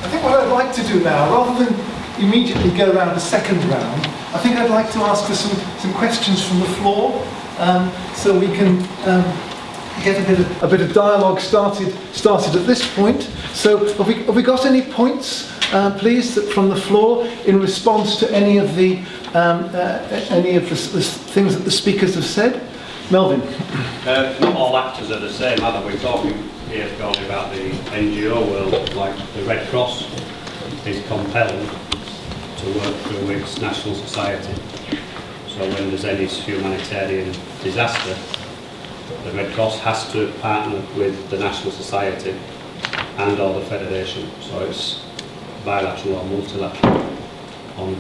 I think what I'd like to do now, rather than immediately go around a second round, I think I'd like to ask for some questions from the floor, so we can get a bit of dialogue started at this point. So have we got any points, please, from the floor in response to any of the things that the speakers have said? Melvin. Not all actors are the same, either. We're talking here only about the NGO world, like the Red Cross is compelled to work through its national society. So when there's any humanitarian disaster, the Red Cross has to partner with the national society and or the federation. So it's bilateral or multilateral. On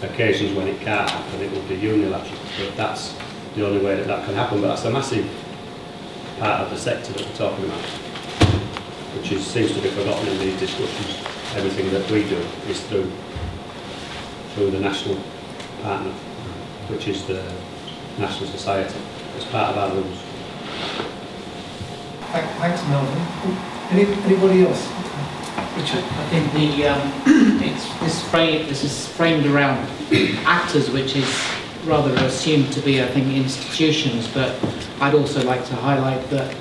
occasions when it can't happen, it will be unilateral. But that's the only way that can happen. But that's a massive part of the sector that we're talking about, which seems to be forgotten in these discussions. Everything that we do is through the national partner, which is the national society. It's part of our rules. Thanks, Melvin. Anybody else? Richard? I think this is framed around actors, which is rather assumed to be, I think, institutions. But I'd also like to highlight that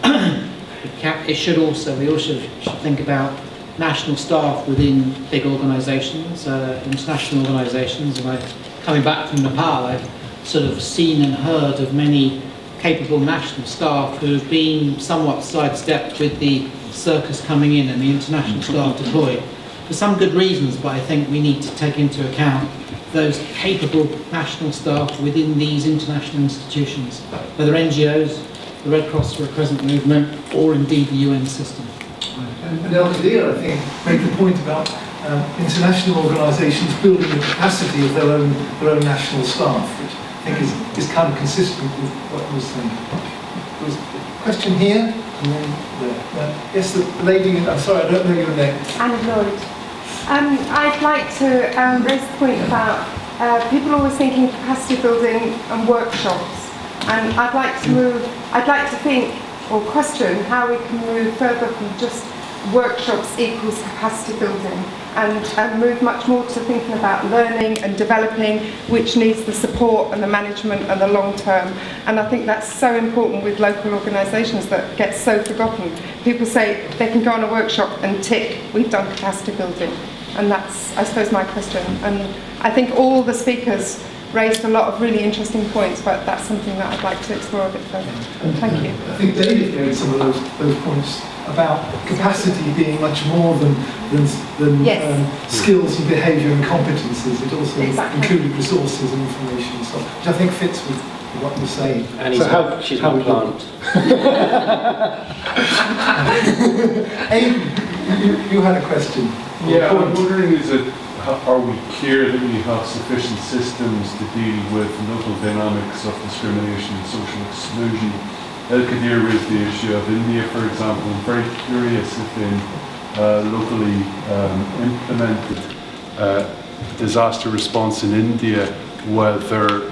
we also should think about national staff within big organisations, international organisations. And coming back from Nepal, I've sort of seen and heard of many capable national staff who have been somewhat sidestepped with the circus coming in and the international staff deployed for some good reasons, but I think we need to take into account those capable national staff within these international institutions, whether NGOs, the Red Cross for a Crescent movement, or indeed the UN system. And Al-Qadir, I think, made the point about international organisations building the capacity of their own national staff, which I think is kind of consistent with what I was saying. There was a question here, and then there. Yes, the lady, I'm sorry, I don't know your name. Anne Lloyd. I'd like to raise the point about people always thinking capacity building and workshops, and I'd like to think or question how we can move further from just workshops equals capacity building and move much more to thinking about learning and developing, which needs the support and the management and the long term. And I think that's so important with local organisations that get so forgotten. People say they can go on a workshop and tick, we've done capacity building. And that's, I suppose, my question. And I think all the speakers raised a lot of really interesting points, but that's something that I'd like to explore a bit further. Thank you. I think David made some of those points about capacity being much more than yes. Skills and behaviour and competences. It also exactly. included resources and information and stuff, which I think fits with what you're saying. And she's my plant. Aidan, you had a question. Yeah, I'm wondering, are we clear that we have sufficient systems to deal with local dynamics of discrimination and social exclusion? Al-Qadir raised the issue of India, for example. I'm very curious if in locally implemented disaster response in India, whether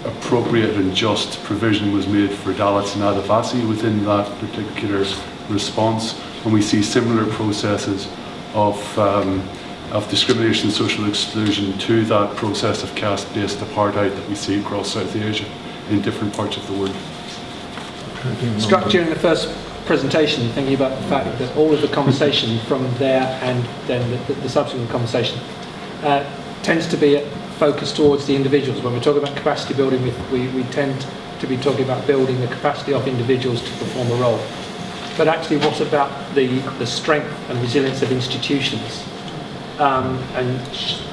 appropriate and just provision was made for Dalits and Adivasi within that particular response, when we see similar processes of discrimination and social exclusion to that process of caste-based apartheid that we see across South Asia in different parts of the world. Struck during the first presentation, thinking about the fact that all of the conversation from there and then the subsequent conversation tends to be focused towards the individuals. When we talk about capacity building, we tend to be talking about building the capacity of individuals to perform a role. But actually, what about the strength and resilience of institutions? And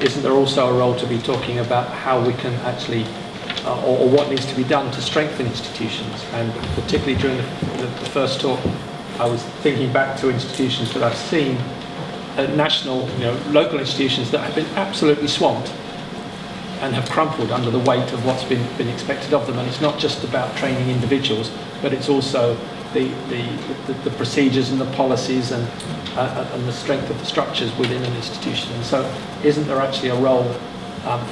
isn't there also a role to be talking about how we can actually, or what needs to be done to strengthen institutions? And particularly during the first talk, I was thinking back to institutions that I've seen, national, local institutions that have been absolutely swamped and have crumpled under the weight of what's been expected of them. And it's not just about training individuals, but it's also the procedures and the policies and the strength of the structures within an institution. And so isn't there actually a role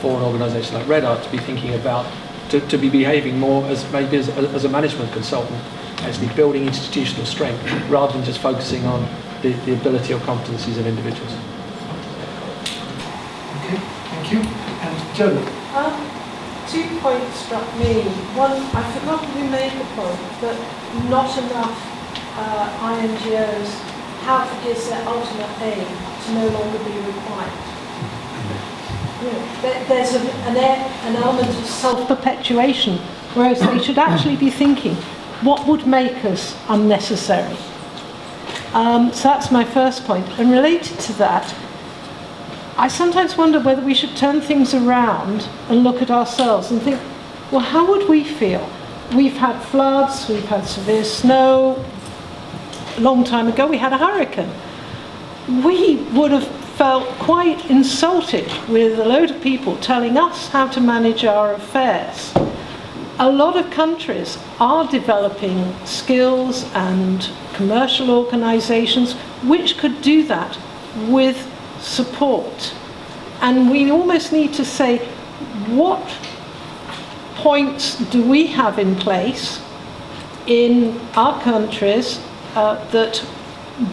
for an organisation like RedR to be thinking about, to be behaving more as maybe as a management consultant, actually building institutional strength rather than just focusing on the ability or competencies of individuals? Okay, thank you. And Joe? 2 points struck me. One, I forgot who made the point that not enough INGOs have as their ultimate aim to no longer be required. There's an element of self-perpetuation, whereas they should actually be thinking, what would make us unnecessary? So that's my first point. And related to that, I sometimes wonder whether we should turn things around and look at ourselves and think, well, how would we feel? We've had floods, we've had severe snow. A long time ago, we had a hurricane. We would have felt quite insulted with a load of people telling us how to manage our affairs. A lot of countries are developing skills and commercial organizations which could do that with support. And we almost need to say, what points do we have in place in our countries that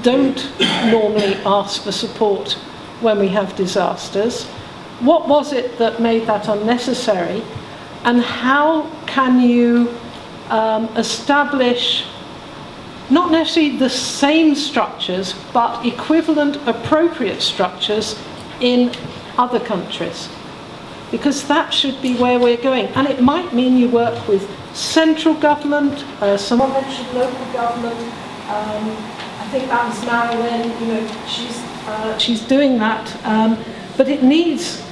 don't normally ask for support when we have disasters? What was it that made that unnecessary? And how can you establish not necessarily the same structures, but equivalent, appropriate structures in other countries? Because that should be where we're going. And it might mean you work with central government, some mentioned local government. I think that was Marilyn, she's doing that. But it needs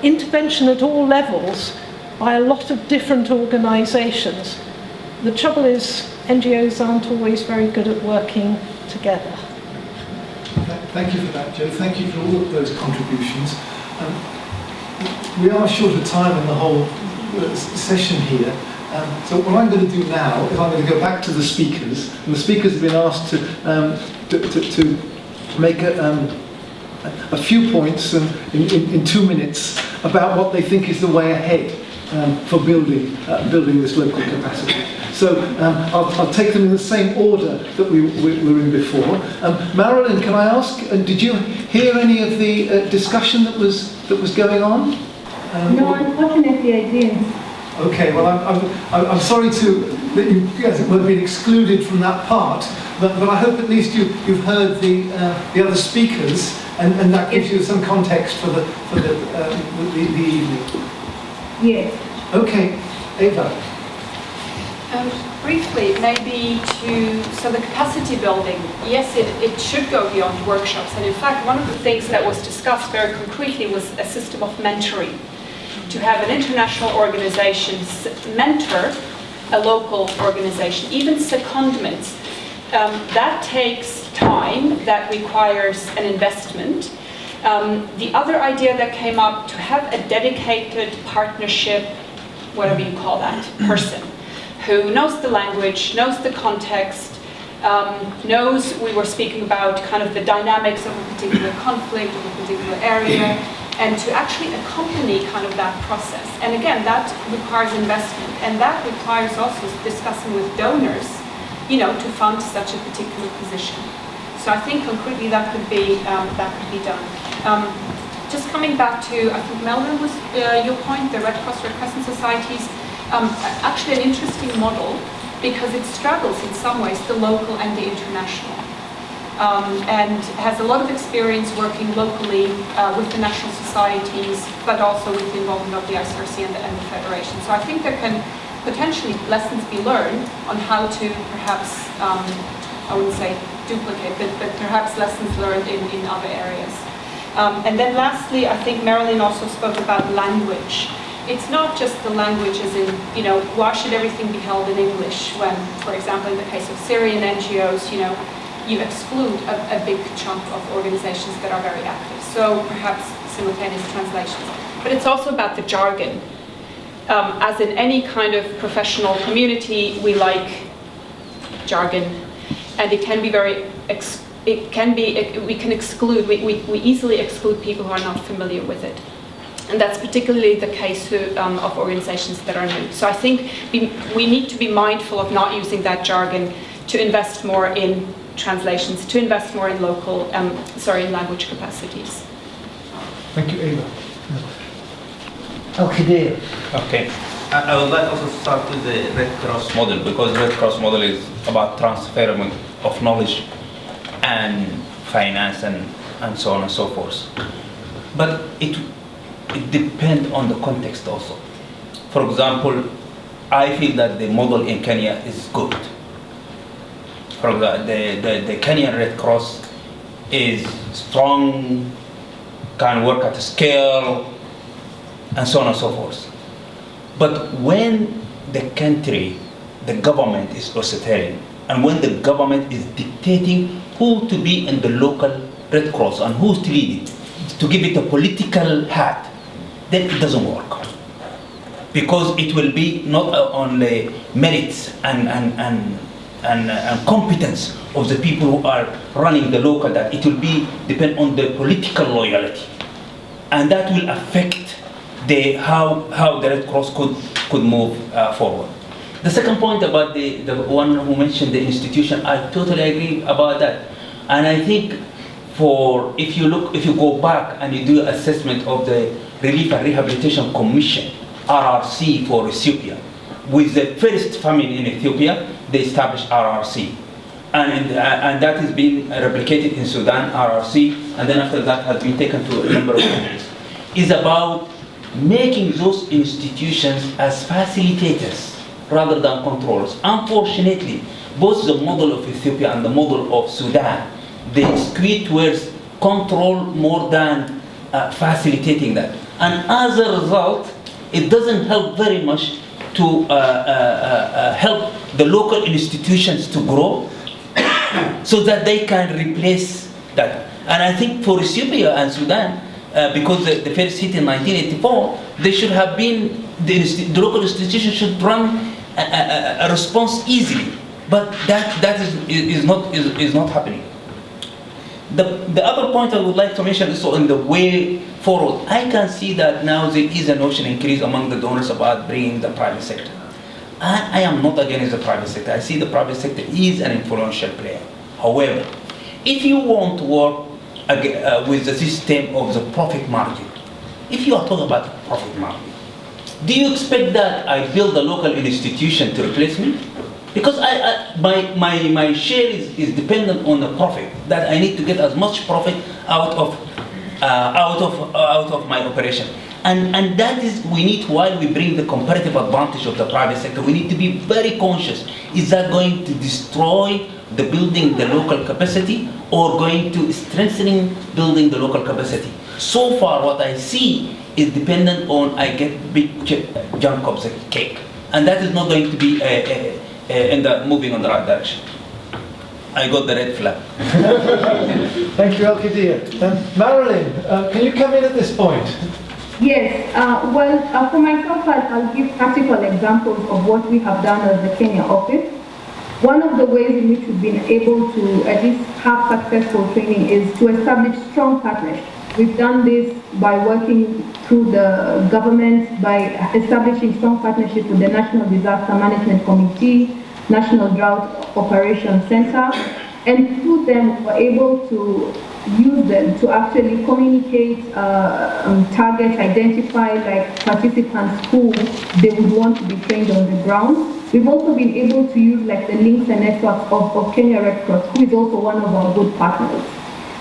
intervention at all levels by a lot of different organisations. The trouble is, NGOs aren't always very good at working together. Thank you for that, Joe. Thank you for all of those contributions. We are short of time in the whole session here. So what I'm going to do now is I'm going to go back to the speakers, and the speakers have been asked to make a few points in 2 minutes about what they think is the way ahead for building this local capacity. So I'll take them in the same order that we were in before. Marilyn, can I ask, did you hear any of the discussion that was going on? No, unfortunately I didn't. Okay, well I'm sorry that you guys have been excluded from that part, but I hope at least you've heard the other speakers, and that gives you some context for the evening. Yes. Okay, Eva. Briefly, maybe so the capacity building, yes, it should go beyond workshops. And in fact, one of the things that was discussed very concretely was a system of mentoring. To have an international organization mentor a local organization, even secondments. That takes time, that requires an investment. The other idea that came up, to have a dedicated partnership, whatever you call that, person, who knows the language, knows the context, knows, we were speaking about kind of the dynamics of a particular conflict, of a particular area, and to actually accompany kind of that process. And again, that requires investment, and that requires also discussing with donors, to fund such a particular position. So I think concretely that could be done. Just coming back to, I think Melvin was your point, the Red Cross, Red Crescent societies, actually an interesting model because it straddles in some ways the local and the international. And has a lot of experience working locally with the national societies, but also with the involvement of the ICRC and the Federation. So I think there can potentially lessons be learned on how to perhaps, I wouldn't say duplicate, but perhaps lessons learned in other areas. And then lastly, I think Marilyn also spoke about language. It's not just the language as in, why should everything be held in English when, for example, in the case of Syrian NGOs, you exclude a big chunk of organizations that are very active. So perhaps simultaneous translations. But it's also about the jargon. As in any kind of professional community, we like jargon, and it can be we can exclude, we easily exclude people who are not familiar with it. And that's particularly the case of organizations that are new. So I think we need to be mindful of not using that jargon, to invest more in translations, to invest more in local, in language capacities. Thank you, Ava. Al-Khadir. Okay. I would like also to start with the Red Cross model, because Red Cross model is about transfer of knowledge and finance and so on and so forth. But it depends on the context also. For example, I feel that the model in Kenya is good. For example, the Kenyan Red Cross is strong, can work at a scale, and so on and so forth. But when the country, the government is authoritarian, and when the government is dictating who to be in the local Red Cross and who's to lead it, to give it a political hat, then it doesn't work. Because it will be not on the merits and competence of the people who are running the local, that it will be depend on the political loyalty. And that will affect how the Red Cross could move forward. The second point about the one who mentioned the institution, I totally agree about that. And I think if you go back and you do assessment of the Relief and Rehabilitation Commission, RRC for Ethiopia, with the first famine in Ethiopia, they established RRC. And that has been replicated in Sudan, RRC, and then after that has been taken to a number of countries. Is about making those institutions as facilitators rather than controllers. Unfortunately, both the model of Ethiopia and the model of Sudan, they skew towards control more than facilitating that. And as a result, it doesn't help very much to help the local institutions to grow so that they can replace that. And I think for Ethiopia and Sudan, because the first hit in 1984, they should have been, the local institutions should run a response easily. But that is not happening. The other point I would like to mention is on the way forward. I can see that now there is a notion increase among the donors about bringing the private sector. I am not against the private sector. I see the private sector is an influential player. However, if you want to work with the system of the profit margin, if you are talking about profit margin, do you expect that I build a local institution to replace me? Because my share is dependent on the profit, that I need to get as much profit out of my operation. And that is, we need, while we bring the comparative advantage of the private sector, we need to be very conscious. Is that going to destroy the building the local capacity, or going to strengthening building the local capacity? So far what I see is dependent on I get big chunk of the cake. And that is not going to be moving on the right direction. I got the red flag. Thank you, Al-Khadir. Marilyn, can you come in at this point? Yes, for myself, I'll give practical examples of what we have done as the Kenya office. One of the ways in which we've been able to at least have successful training is to establish strong partnerships. We've done this by working through the government, by establishing strong partnerships with the National Disaster Management Committee, National Drought Operations Center, and through them we're able to use them to actually communicate, target, identify like participants who they would want to be trained on the ground. We've also been able to use like the links and networks of Kenya Red Cross, who is also one of our good partners.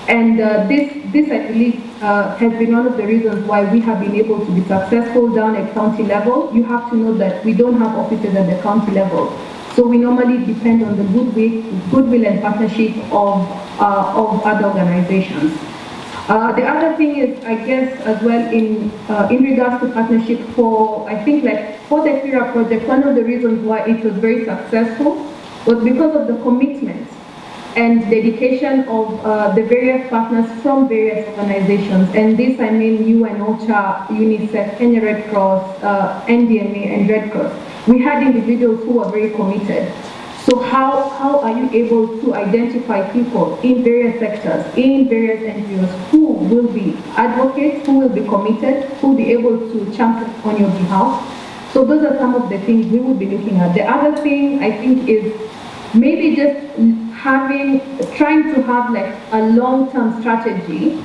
And this I believe has been one of the reasons why we have been able to be successful down at county level. You have to know that we don't have offices at the county level. So we normally depend on the goodwill and partnership of other organizations. The other thing is, I guess, as well in regards to partnership for, I think like for the FIRA project, one of the reasons why it was very successful was because of the commitment and dedication of the various partners from various organizations. And this, I mean, UN, OCHA, UNICEF, Kenya Red Cross, NDMA, and Red Cross. We had individuals who were very committed. So how are you able to identify people in various sectors, in various NGOs, who will be advocates, who will be committed, who will be able to champion on your behalf? So those are some of the things we will be looking at. The other thing I think is maybe just trying to have like a long-term strategy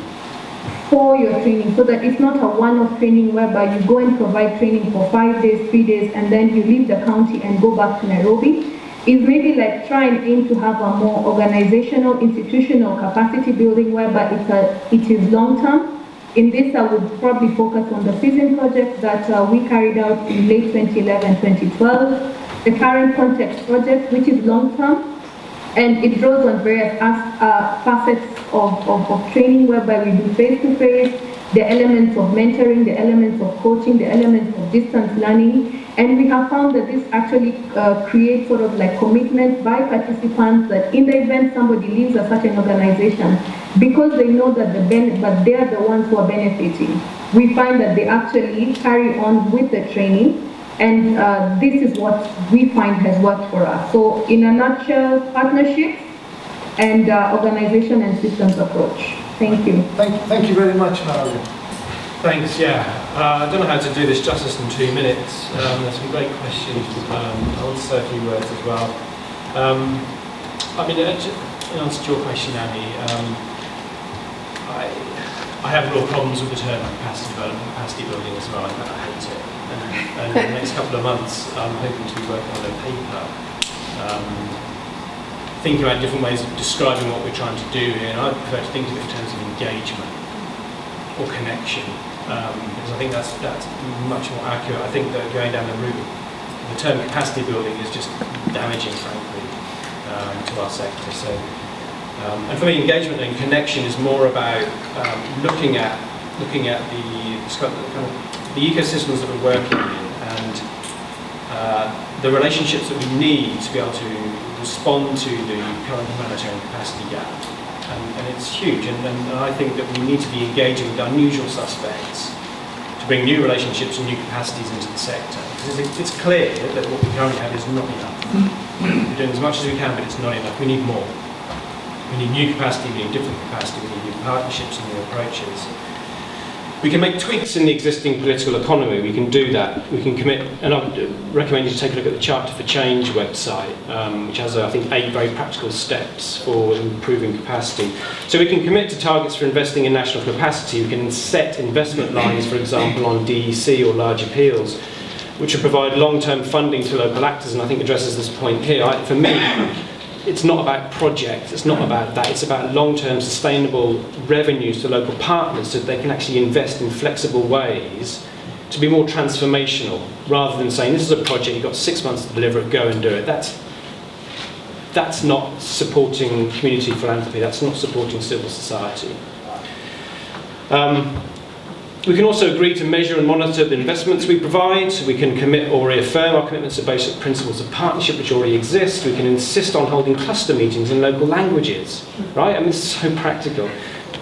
for your training, so that it's not a one-off training whereby you go and provide training for 5 days, 3 days, and then you leave the county and go back to Nairobi. Is maybe like try and aim to have a more organizational, institutional capacity building whereby it is long-term. In this, I would probably focus on the FISM project that we carried out in late 2011, 2012, the current context project, which is long-term, and it draws on various facets of training whereby we do face-to-face, the elements of mentoring, the elements of coaching, the elements of distance learning, and we have found that this actually creates sort of like commitment by participants that in the event somebody leaves a certain organization, because they know that but they are the ones who are benefiting, we find that they actually carry on with the training, and this is what we find has worked for us. So in a nutshell, partnerships and organization and systems approach. Thank you. Thank you very much, Mario. Thanks, yeah. I don't know how to do this justice in 2 minutes. There's some great questions. I want to say a few words as well. I mean, in answer to your question, Annie, I have real problems with the term capacity development, capacity building as well. I hate it. And in the next couple of months, I'm hoping to be working on a paper thinking about different ways of describing what we're trying to do here, and I prefer to think of it in terms of engagement or connection, because I think that's much more accurate. I think that going down the route, the term capacity building is just damaging, frankly, to our sector. So, and for me, engagement and connection is more about looking at the ecosystems that we're working in and the relationships that we need to be able to respond to the current humanitarian capacity gap. And it's huge, and I think that we need to be engaging with unusual suspects to bring new relationships and new capacities into the sector. Because it's clear that what we currently have is not enough. We're doing as much as we can, but it's not enough. We need more. We need new capacity, we need different capacity, we need new partnerships and new approaches. We can make tweaks in the existing political economy. We can do that. We can commit, and I would recommend you to take a look at the Charter for Change website, which has, I think, 8 very practical steps for improving capacity. So we can commit to targets for investing in national capacity. We can set investment lines, for example, on DEC or large appeals, which will provide long-term funding to local actors, and I think addresses this point here. For me, it's not about projects, it's not about that, it's about long-term sustainable revenues to local partners so that they can actually invest in flexible ways to be more transformational, rather than saying this is a project, you've got 6 months to deliver it, go and do it. That's not supporting community philanthropy, that's not supporting civil society. We can also agree to measure and monitor the investments we provide. We can commit or reaffirm our commitments to basic principles of partnership which already exist. We can insist on holding cluster meetings in local languages, right? I mean, it's so practical,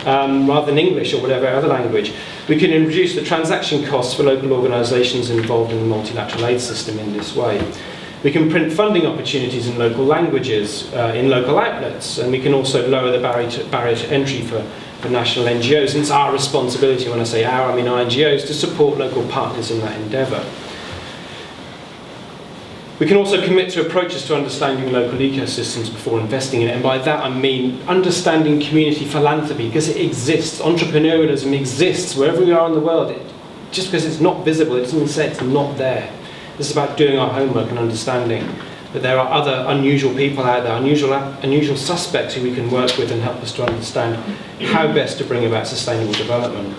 rather than English or whatever other language. We can reduce the transaction costs for local organisations involved in the multilateral aid system in this way. We can print funding opportunities in local languages, in local outlets, and we can also lower the barrier to entry for national NGOs, and it's our responsibility, when I say our, I mean our NGOs, to support local partners in that endeavour. We can also commit to approaches to understanding local ecosystems before investing in it, and by that I mean understanding community philanthropy, because it exists. Entrepreneurialism exists wherever we are in the world. Just because it's not visible, it doesn't say it's not there. This is about doing our homework and understanding that there are other unusual people out there, unusual suspects who we can work with and help us to understand how best to bring about sustainable development.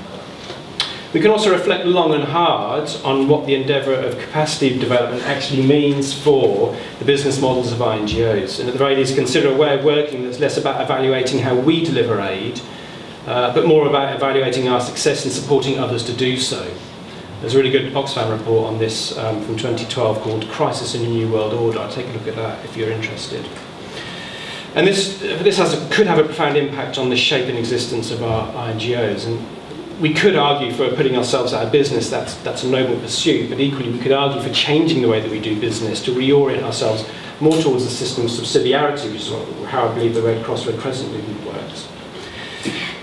We can also reflect long and hard on what the endeavour of capacity development actually means for the business models of our NGOs, and at the very least consider a way of working that's less about evaluating how we deliver aid, but more about evaluating our success in supporting others to do so. There's a really good Oxfam report on this from 2012 called Crisis in a New World Order. I'll take a look at that if you're interested. And this could have a profound impact on the shape and existence of our NGOs. And we could argue for putting ourselves out of business, that's a noble pursuit, but equally we could argue for changing the way that we do business, to reorient ourselves more towards a system of subsidiarity, which is how I believe the Red Cross, Red Crescent movement works.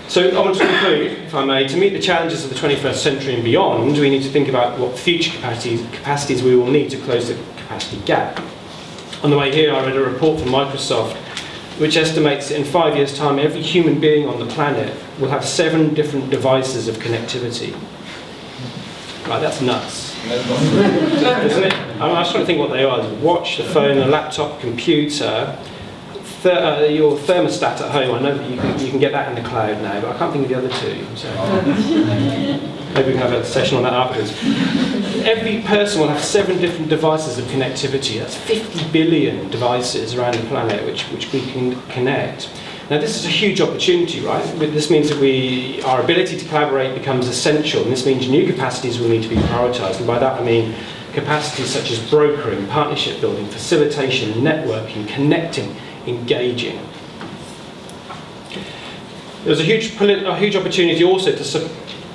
So I want to conclude, if I may, to meet the challenges of the 21st century and beyond, we need to think about what future capacities we will need to close the capacity gap. On the way here, I read a report from Microsoft which estimates that in 5 years' time, every human being on the planet will have 7 different devices of connectivity. Right, that's nuts. Isn't it? I was trying to think what they are. The watch, the phone, the laptop, computer, your thermostat at home. I know that you can get that in the cloud now, but I can't think of the other two. So maybe we can have a session on that afterwards. Every person will have 7 different devices of connectivity. That's 50 billion devices around the planet which we can connect. Now this is a huge opportunity, right? This means that our ability to collaborate becomes essential, and this means new capacities will need to be prioritised. And by that I mean capacities such as brokering, partnership building, facilitation, networking, connecting, engaging. There's a huge opportunity also to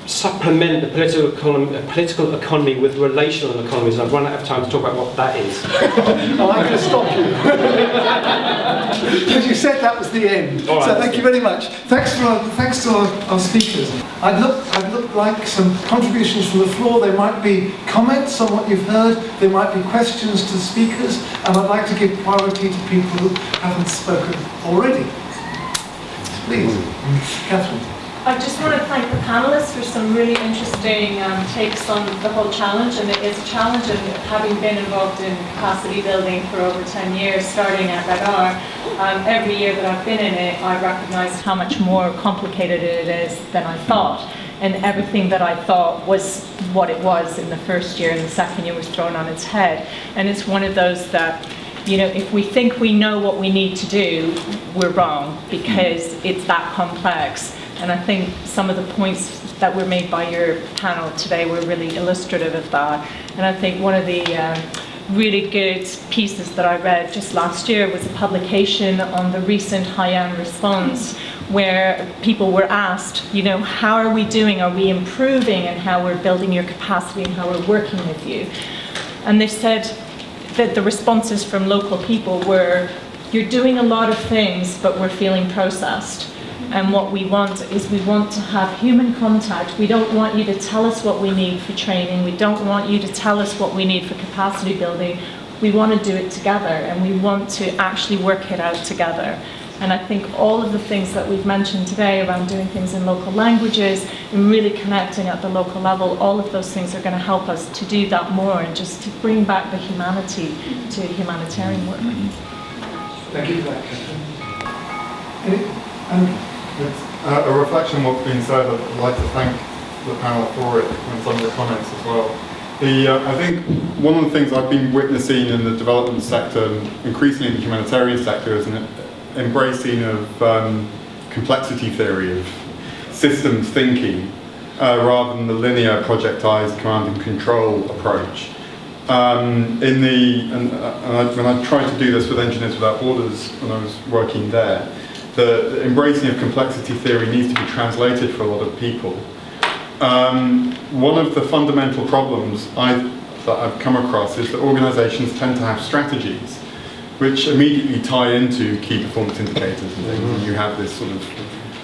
supplement the political economy with relational economies. I've run out of time to talk about what that is. I'm going to stop you. Because you said that was the end. All right, so thank you very much. Thanks to our speakers. I'd look like some contributions from the floor. There might be comments on what you've heard. There might be questions to the speakers. And I'd like to give priority to people who haven't spoken already. Please, Catherine. I just want to thank the panellists for some really interesting takes on the whole challenge, and it is a challenge, and having been involved in capacity building for over 10 years, starting at RedR, every year that I've been in it, I recognise how much more complicated it is than I thought, and everything that I thought was what it was in the first year, and the second year was thrown on its head. And it's one of those that, you know, if we think we know what we need to do, we're wrong, because it's that complex. And I think some of the points that were made by your panel today were really illustrative of that. And I think one of the really good pieces that I read just last year was a publication on the recent Haiyan response, where people were asked, you know, how are we doing? Are we improving in how we're building your capacity and how we're working with you? And they said that the responses from local people were, you're doing a lot of things, but we're feeling processed. And what we want is we want to have human contact. We don't want you to tell us what we need for training. We don't want you to tell us what we need for capacity building. We want to do it together, and we want to actually work it out together. And I think all of the things that we've mentioned today around doing things in local languages and really connecting at the local level, all of those things are going to help us to do that more and just to bring back the humanity to humanitarian work. Thank you for that, Catherine. A reflection on what's been said. I'd like to thank the panel for it and some of the comments as well. I think one of the things I've been witnessing in the development sector, and increasingly in the humanitarian sector, is an embracing of complexity theory, of systems thinking, rather than the linear projectized command and control approach. When I tried to do this with Engineers Without Borders when I was working there, the embracing of complexity theory needs to be translated for a lot of people. One of the fundamental problems that I've come across is that organizations tend to have strategies which immediately tie into key performance indicators and things, and you have this sort of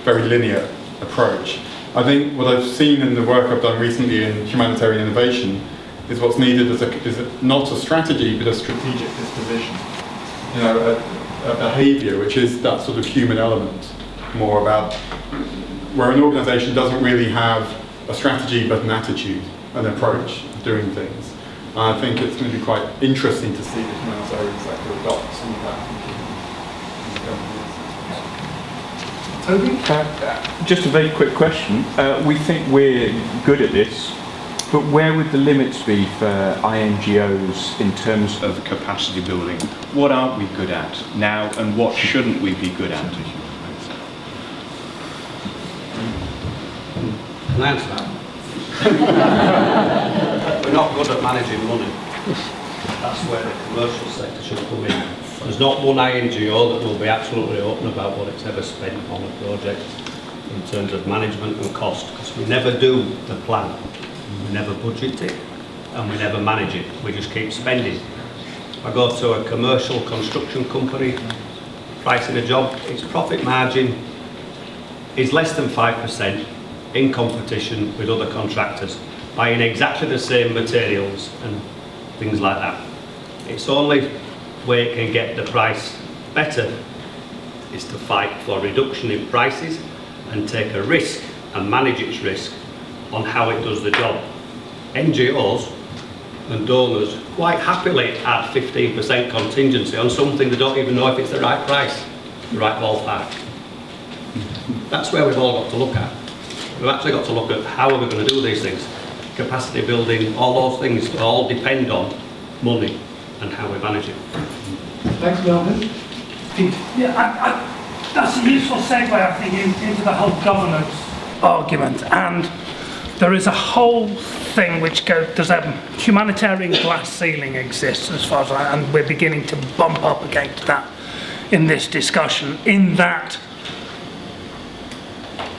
very linear approach. I think what I've seen in the work I've done recently in humanitarian innovation is what's needed is not a strategy, but a strategic disposition. You know, a behavior which is that sort of human element, more about where an organization doesn't really have a strategy but an attitude, an approach of doing things. I think it's going to be quite interesting to see the humanitarian sector adopt some of that. Toby? Just a very quick question. We think we're good at this, but where would the limits be for INGOs in terms of capacity building? What aren't we good at now, and what shouldn't we be good at? Can I answer that? We're not good at managing money. That's where the commercial sector should come in. There's not one INGO that will be absolutely open about what it's ever spent on a project in terms of management and cost, because we never do the plan. We never budget it, and we never manage it. We just keep spending. If I go to a commercial construction company, pricing a job, its profit margin is less than 5% in competition with other contractors, buying exactly the same materials and things like that. It's only where it can get the price better is to fight for a reduction in prices and take a risk and manage its risk on how it does the job. NGOs and donors quite happily add 15% contingency on something they don't even know if it's the right price, the right ballpark. That's where we've all got to look at. We've actually got to look at how are we going to do these things. Capacity building, all those things all depend on money and how we manage it. Thanks, Melvin. Pete. Yeah, that's a useful segue, I think, into the whole governance argument. And there is a whole thing which goes, there's a humanitarian glass ceiling exists as far as and we're beginning to bump up against that in this discussion, in that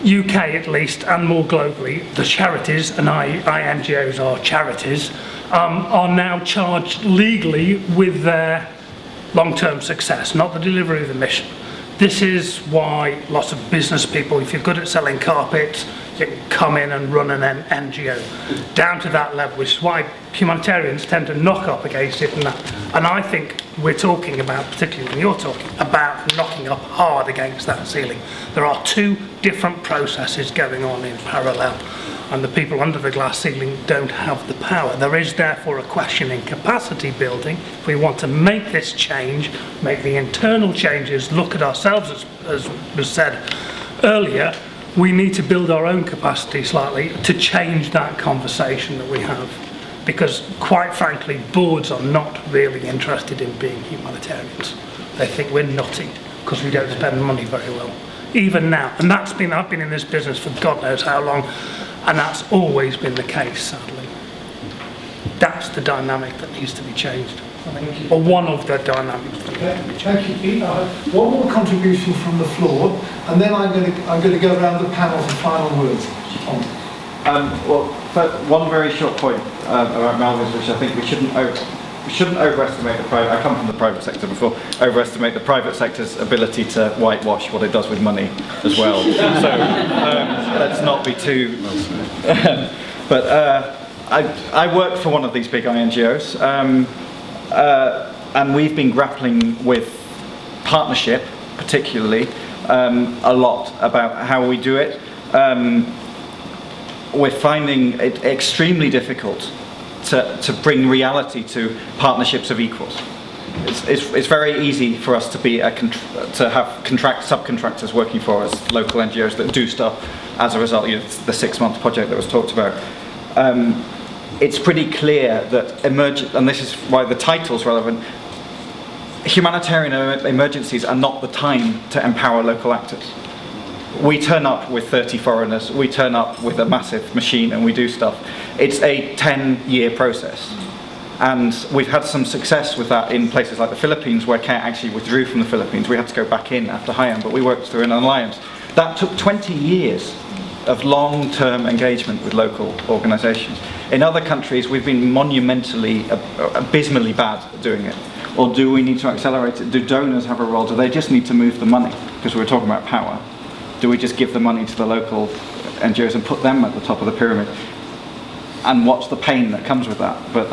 UK at least, and more globally, the charities, and NGOs are charities, are now charged legally with their long-term success, not the delivery of the mission. This is why lots of business people, if you're good at selling carpets, you can come in and run an NGO down to that level, which is why humanitarians tend to knock up against it. And I think we're talking about, particularly when you're talking about knocking up hard against that ceiling. There are two different processes going on in parallel, and the people under the glass ceiling don't have the power. There is therefore a question in capacity building. If we want to make this change, make the internal changes, look at ourselves, as was said earlier, we need to build our own capacity slightly to change that conversation that we have. Because quite frankly, boards are not really interested in being humanitarians. They think we're nutty because we don't spend money very well. Even now, and I've been in this business for God knows how long, and that's always been the case, sadly. That's the dynamic that needs to be changed, I think, or one of the dynamics. Thank you, Pete. One more contribution from the floor, and then I'm going to go around the panel for final words. Tom. Well, one very short point about Melvin's, which I think we shouldn't overestimate the private. I come from the private sector before. Overestimate the private sector's ability to whitewash what it does with money as well. So let's not be too. But I work for one of these big NGOs, and we've been grappling with partnership, particularly a lot about how we do it. We're finding it extremely difficult to bring reality to partnerships of equals. It's very easy for us to be to have subcontractors working for us, local NGOs that do stuff as a result. The 6-month project that was talked about. It's pretty clear that and this is why the title's relevant. Humanitarian emergencies are not the time to empower local actors. We turn up with 30 foreigners, we turn up with a massive machine and we do stuff. It's a 10-year process. And we've had some success with that in places like the Philippines, where CARE actually withdrew from the Philippines. We had to go back in after Haiyan, but we worked through an alliance. That took 20 years of long-term engagement with local organisations. In other countries, we've been monumentally, abysmally bad at doing it. Or do we need to accelerate it? Do donors have a role? Do they just need to move the money? Because we were talking about power. Do we just give the money to the local NGOs and put them at the top of the pyramid? And what's the pain that comes with that? But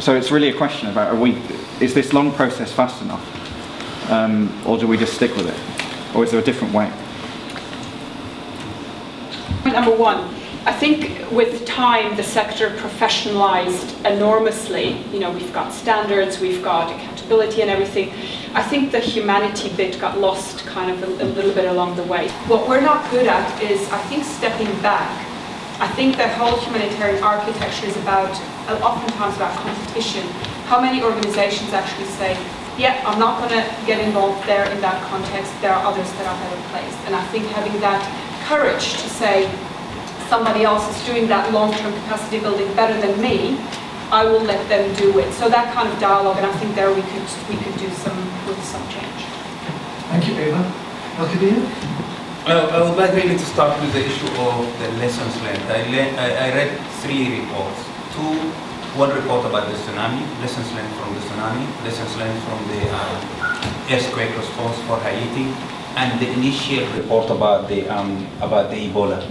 so it's really a question about, is this long process fast enough? Or do we just stick with it? Or is there a different way? Number one, I think with time the sector professionalized enormously. We've got standards, we've got accountability and everything. I think the humanity bit got lost kind of a little bit along the way. What we're not good at is, I think, stepping back. I think the whole humanitarian architecture is oftentimes about competition. How many organizations actually say, yeah, I'm not going to get involved there in that context, there are others that are better placed. And I think having that courage to say, somebody else is doing that long-term capacity building better than me, I will let them do it. So that kind of dialogue, and I think there we could do some change. Thank you, Eva. Al-Kadir? I would like really to start with the issue of the lessons learned. I read 3 reports. One report about the tsunami, lessons learned from the tsunami, lessons learned from the earthquake response for Haiti, and the initial report about the Ebola.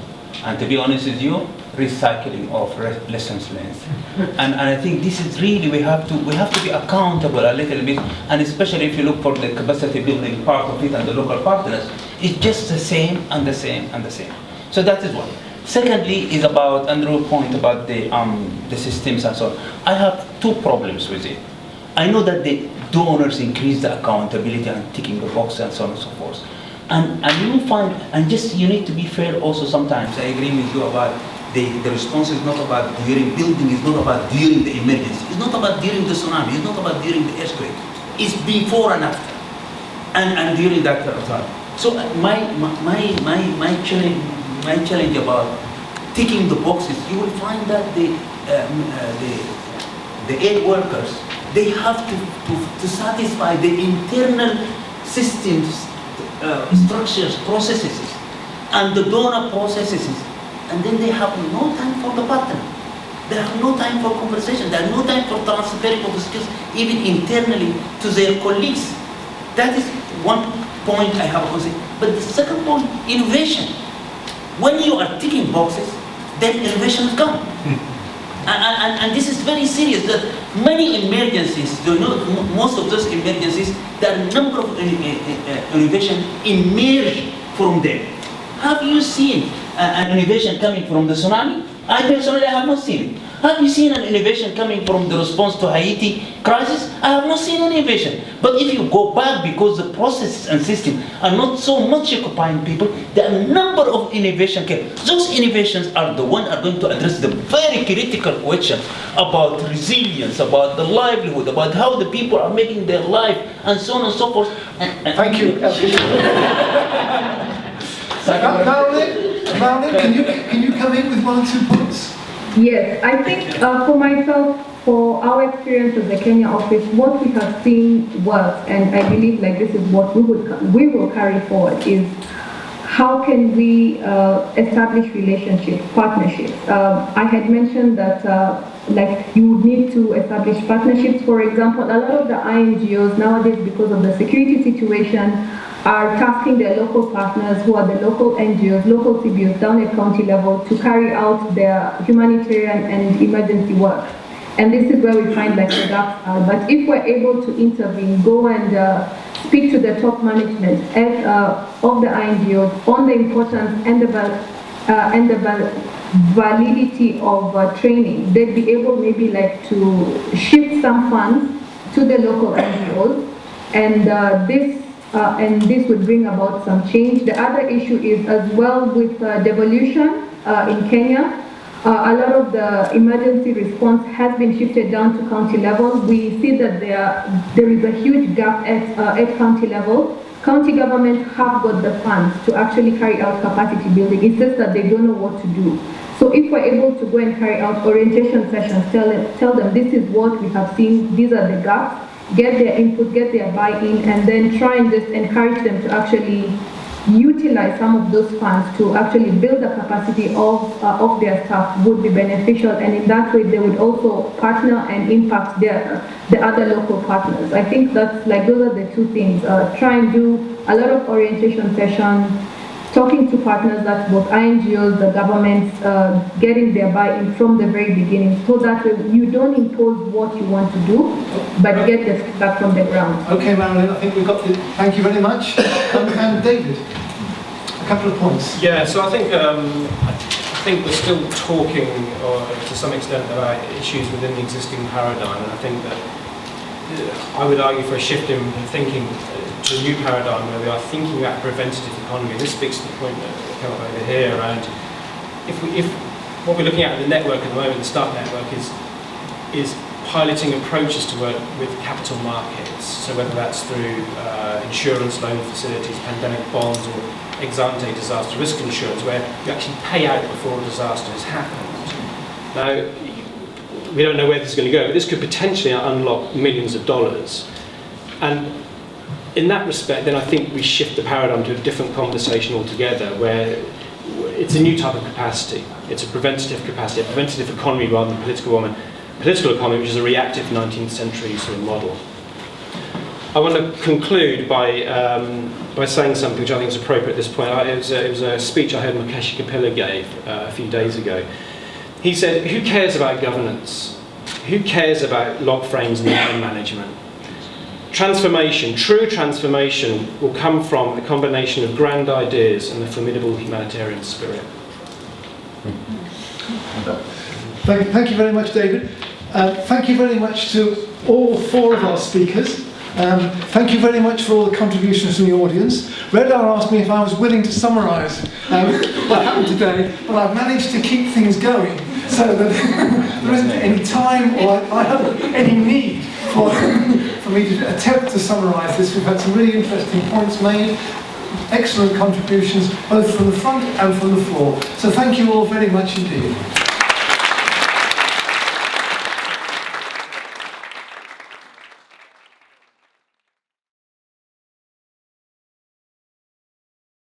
And to be honest with you, recycling of lessons learned. And I think this is really, we have to be accountable a little bit, and especially if you look for the capacity building part of it and the local partners, it's just the same and the same and the same. So that is one. Secondly is about Andrew's point about the systems and so on. I have two problems with it. I know that the donors increase the accountability and ticking the box and so on and so forth. And you find, and just you need to be fair also sometimes. I agree with you about the response is not about during building, it's not about during the emergency, it's not about during the tsunami, it's not about during the earthquake. It's before and after, and during that time. So my challenge about ticking the boxes, you will find that the aid workers, they have to satisfy the internal systems, structures, processes, and the donor processes, and then they have no time for the partner. They have no time for conversation. They have no time for transferring of the skills, even internally to their colleagues. That is one point I have to say. But the second point, innovation. When you are ticking boxes, then innovation is gone. And this is very serious. That many emergencies, you know, most of those emergencies, there are a number of innovation emerge from them. Have you seen an innovation coming from the tsunami? I personally have not seen it. Have you seen an innovation coming from the response to Haiti crisis? I have not seen any innovation. But if you go back, because the processes and system are not so much occupying people, there are a number of innovation. Those innovations are the one are going to address the very critical question about resilience, about the livelihood, about how the people are making their life, and so on and so forth. Thank you. Marilyn, can you come in with 1 or 2 points? Yes, I think for myself, for our experience of the Kenya office, what we have seen works, and I believe like this is what we will carry forward, is how can we establish relationships, partnerships. I had mentioned that like you would need to establish partnerships. For example, a lot of the NGOs nowadays, because of the security situation, are tasking their local partners, who are the local NGOs, local CBOs down at county level, to carry out their humanitarian and emergency work. And this is where we find like the gaps are. But if we're able to intervene, go and speak to the top management of the NGOs on the importance and the validity of training, they'd be able maybe like to shift some funds to the local NGOs, and this would bring about some change. The other issue is as well with devolution in Kenya. A lot of the emergency response has been shifted down to county level. We see that there is a huge gap at county level. County governments have got the funds to actually carry out capacity building. It's just that they don't know what to do. So if we're able to go and carry out orientation sessions, tell them this is what we have seen, these are the gaps, get their input, get their buy-in, and then try and just encourage them to actually utilize some of those funds to actually build the capacity of their staff would be beneficial, and in that way they would also partner and impact the other local partners. I think that's like those are the two things. Try and do a lot of orientation sessions, talking to partners, that's both NGOs, the governments, getting their buy-in from the very beginning, so that you don't impose what you want to do, but get the feedback from the ground. Okay, Marilyn, I think we've got the... Thank you very much. And David, a couple of points. Yeah, so I think we're still talking, to some extent, about issues within the existing paradigm, and I think that I would argue for a shift in thinking to a new paradigm where we are thinking about preventative economy. This speaks to the point that came up over here around if what we're looking at the network at the moment, the START network, is piloting approaches to work with capital markets. So whether that's through insurance loan facilities, pandemic bonds, or ex-ante disaster risk insurance, where you actually pay out before a disaster has happened. Now, we don't know where this is going to go, but this could potentially unlock millions of dollars. And in that respect, then I think we shift the paradigm to a different conversation altogether, where it's a new type of capacity. It's a preventative capacity, a preventative economy rather than political economy, which is a reactive 19th century sort of model. I want to conclude by saying something which I think is appropriate at this point. It was a speech I heard Mukesh Kapila gave a few days ago. He said, who cares about governance? Who cares about log frames and line management? Transformation, true transformation, will come from a combination of grand ideas and a formidable humanitarian spirit. Thank you very much, David. Thank you very much to all 4 of our speakers. Thank you very much for all the contributions from the audience. RedR asked me if I was willing to summarise what happened today, but I've managed to keep things going so that there isn't any time or I hope any need for me to attempt to summarise this. We've had some really interesting points made, excellent contributions both from the front and from the floor. So thank you all very much indeed.